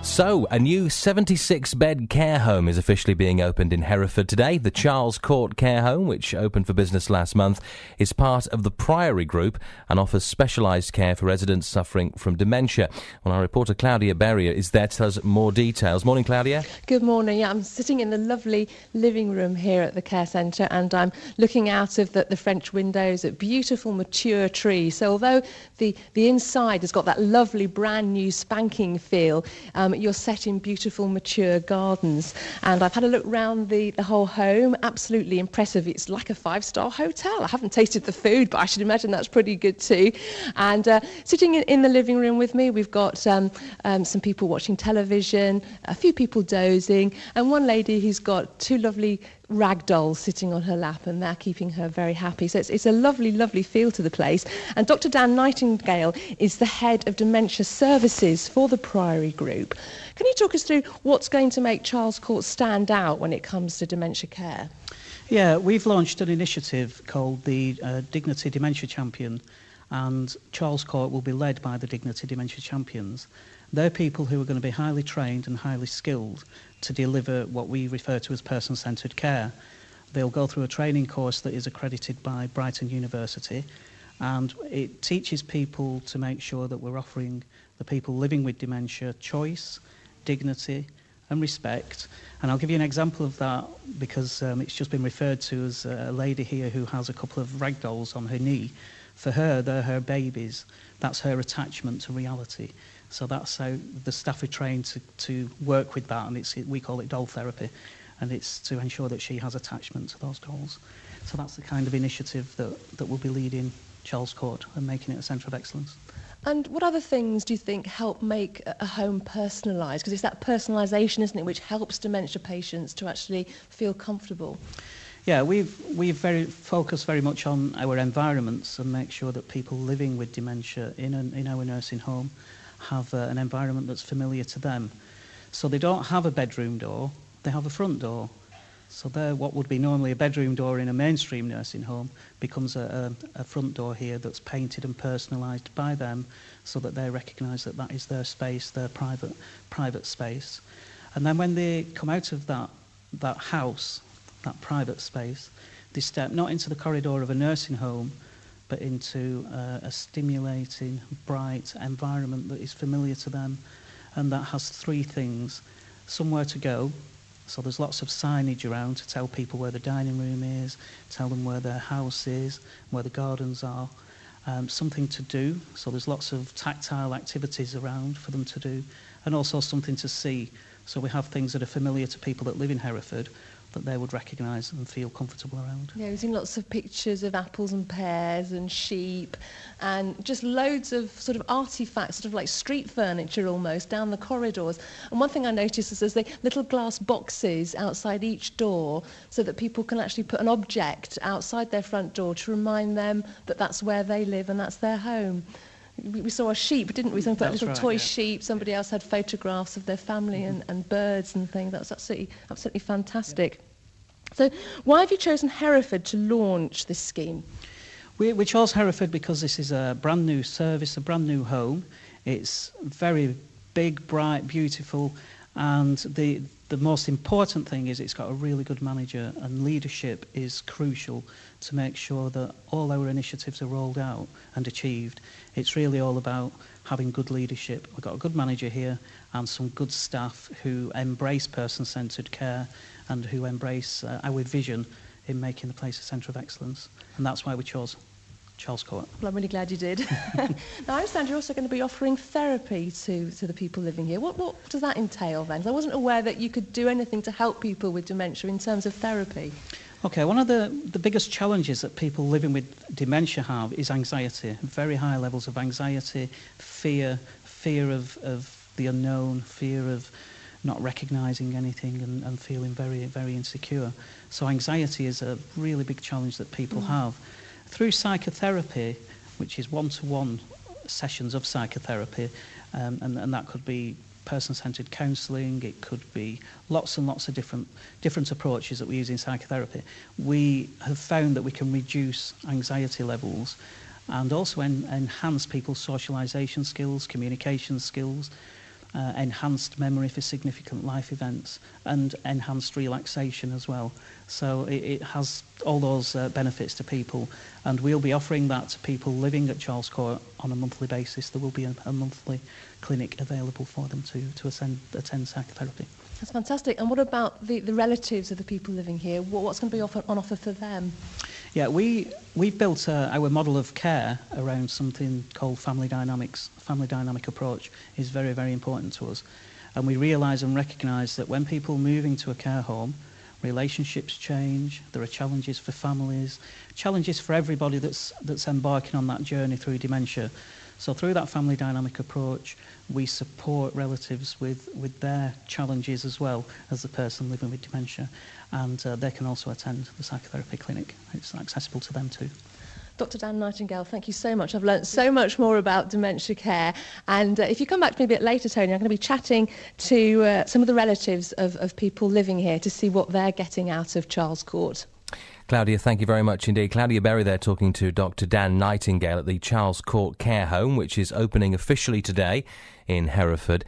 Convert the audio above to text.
So, a new 76-bed care home is officially being opened in Hereford today. The Charles Court Care Home, which opened for business last month, is part of the Priory Group and offers specialised care for residents suffering from dementia. Well, our reporter Claudia Berrier is there to tell us more details. Morning, Claudia. Good morning. Yeah, I'm sitting in the lovely living room here at the care centre, and I'm looking out of the French windows at beautiful mature trees. So although the inside has got that lovely brand new spanking feel, you're set in beautiful mature gardens. And I've had a look round the whole home. Absolutely impressive. It's like a 5-star hotel. I haven't tasted the food, but I should imagine that's pretty good too. And sitting in the living room with me, we've got some people watching television, a few people dozing, and one lady who's got 2 lovely rag dolls sitting on her lap, and they're keeping her very happy. So it's a lovely, lovely feel to the place. And Dr. Dan Nightingale is the head of dementia services for the Priory Group. Can you talk us through what's going to make Charles Court stand out when it comes to dementia care? Yeah, we've launched an initiative called the Dignity Dementia Champion, and Charles Court will be led by the Dignity Dementia Champions. They're people who are going to be highly trained and highly skilled to deliver what we refer to as person-centred care. They'll go through a training course that is accredited by Brighton University, and it teaches people to make sure that we're offering the people living with dementia choice, dignity and respect. And I'll give you an example of that because it's just been referred to as a lady here who has a couple of rag dolls on her knee. For her, they're her babies. That's her attachment to reality. So that's how the staff are trained to work with that, and we call it doll therapy, and it's to ensure that she has attachment to those dolls. So that's the kind of initiative that will be leading Charles Court and making it a centre of excellence. And what other things do you think help make a home personalised? Because it's that personalisation, isn't it, which helps dementia patients to actually feel comfortable? Yeah, we've focused very much on our environments and make sure that people living with dementia in our nursing home have an environment that's familiar to them. So they don't have a bedroom door, they have a front door. So there, what would be normally a bedroom door in a mainstream nursing home becomes a front door here that's painted and personalised by them so that they recognise that that is their space, their private space. And then when they come out of that house, that private space, they step not into the corridor of a nursing home, but into a stimulating, bright environment that is familiar to them, and that has 3 things. Somewhere to go, so there's lots of signage around to tell people where the dining room is, tell them where their house is, where the gardens are. Something to do, so there's lots of tactile activities around for them to do, and also something to see. So we have things that are familiar to people that live in Hereford, that they would recognise and feel comfortable around. Yeah, we've seen lots of pictures of apples and pears and sheep and just loads of sort of artefacts, sort of like street furniture almost, down the corridors. And one thing I noticed is there's the little glass boxes outside each door so that people can actually put an object outside their front door to remind them that that's where they live and that's their home. We saw a sheep, didn't we? Somebody put a little toy sheep. Somebody else had photographs of their family and birds and things. That was absolutely fantastic. So why have you chosen Hereford to launch this scheme? We chose Hereford because this is a brand new service, a brand new home. It's very big, bright, beautiful, and the most important thing is it's got a really good manager, and leadership is crucial to make sure that all our initiatives are rolled out and achieved. It's really all about having good leadership. We've got a good manager here and some good staff who embrace person-centred care and who embrace our vision in making the place a centre of excellence. And that's why we chose Charles Court. Well, I'm really glad you did. Now, I understand you're also going to be offering therapy to the people living here. What does that entail then? I wasn't aware that you could do anything to help people with dementia in terms of therapy. Okay, one of the biggest challenges that people living with dementia have is anxiety, very high levels of anxiety, fear of the unknown, fear of not recognising anything and feeling very, very insecure. So anxiety is a really big challenge that people have. Through psychotherapy, which is one-to-one sessions of psychotherapy, and that could be person-centred counselling, it could be lots and lots of different approaches that we use in psychotherapy. We have found that we can reduce anxiety levels and also enhance people's socialisation skills, communication skills, enhanced memory for significant life events, and enhanced relaxation as well. So it has all those benefits to people, and we'll be offering that to people living at Charles Court on a monthly basis. There will be a monthly clinic available for them to attend psychotherapy. That's fantastic. And what about the relatives of the people living here? What's going to be on offer for them? Yeah, we've built our model of care around something called family dynamics. Family dynamic approach is very, very important to us. And we realise and recognise that when people move into a care home, relationships change, there are challenges for families, challenges for everybody that's embarking on that journey through dementia. So through that family dynamic approach, we support relatives with their challenges as well as the person living with dementia. And they can also attend the psychotherapy clinic. It's accessible to them too. Dr. Dan Nightingale, thank you so much. I've learnt so much more about dementia care. And if you come back to me a bit later, Tony, I'm going to be chatting to some of the relatives of people living here to see what they're getting out of Charles Court. Claudia, thank you very much indeed. Claudia Berry there talking to Dr. Dan Nightingale at the Charles Court Care Home, which is opening officially today in Hereford.